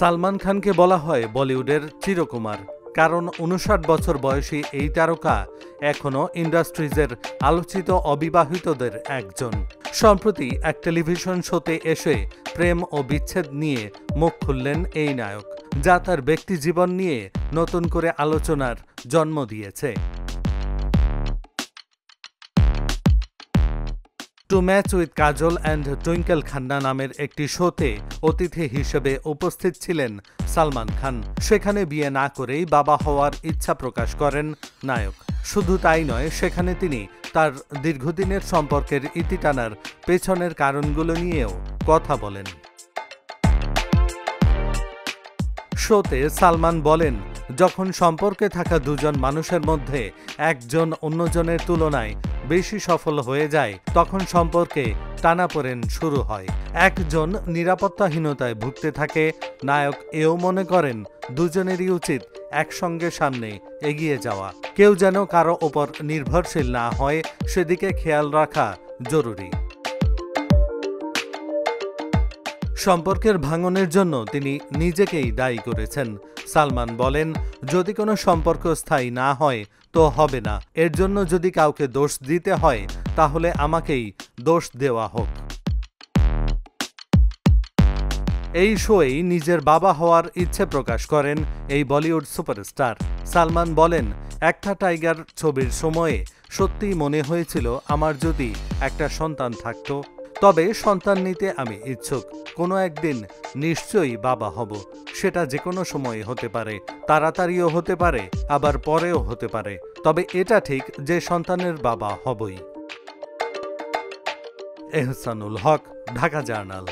সালমান খানকে বলা হয় বলিউডের চিরকুমার, কারণ ৫৯ বছর বয়সী এই তারকা এখনও ইন্ডাস্ট্রিজের আলোচিত অবিবাহিতদের একজন। সম্প্রতি এক টেলিভিশন শোতে এসে প্রেম ও বিচ্ছেদ নিয়ে মুখ খুললেন এই নায়ক, যা তার ব্যক্তিজীবন নিয়ে নতুন করে আলোচনার জন্ম দিয়েছে। Two much with Kajol and Twinkle Khanna নামের একটি শোতে অতিথি হিসেবে উপস্থিত ছিলেন সালমান খান। সেখানে বিয়ে না করেই বাবা হওয়ার ইচ্ছা প্রকাশ করেন নায়ক। শুধু তাই নয়, সেখানে তিনি তার দীর্ঘদিনের সম্পর্কের ইতি টানার পেছনের কারণগুলো নিয়েও কথা বলেন। শোতে সালমান বলেন, যখন সম্পর্কে থাকা দুজন মানুষের মধ্যে একজন অন্যজনের তুলনায় বেশি সফল হয়ে যায়, তখন সম্পর্কে টানাপোড়েন শুরু হয়। একজন নিরাপত্তাহীনতায় ভুগতে থাকে। নায়ক এও মনে করেন দুজনেরই উচিত একসঙ্গে সামনে এগিয়ে যাওয়া। কেউ যেন কারো ওপর নির্ভরশীল না হয়, সেদিকে খেয়াল রাখা জরুরি। সম্পর্কের ভাঙনের জন্য তিনি নিজেকেই দায়ী করেছেন। সালমান বলেন, যদি কোনো সম্পর্ক স্থায়ী না হয় তো হবে না। এর জন্য যদি কাউকে দোষ দিতে হয় তাহলে আমাকেই দোষ দেওয়া হোক। এই শোয়েই নিজের বাবা হওয়ার ইচ্ছে প্রকাশ করেন এই বলিউড সুপারস্টার। সালমান বলেন, একটা টাইগার ছবির সময়ে সত্যিই মনে হয়েছিল আমার যদি একটা সন্তান থাকতো, তবে সন্তান নিতে আমি ইচ্ছুক। কোনো একদিন নিশ্চয়ই বাবা হব। সেটা যে কোনো সময় হতে পারে, তাড়াতাড়িও হতে পারে, আবার পরেও হতে পারে। তবে এটা ঠিক যে সন্তানের বাবা হবই। এহসানুল হক, ঢাকা জার্নাল।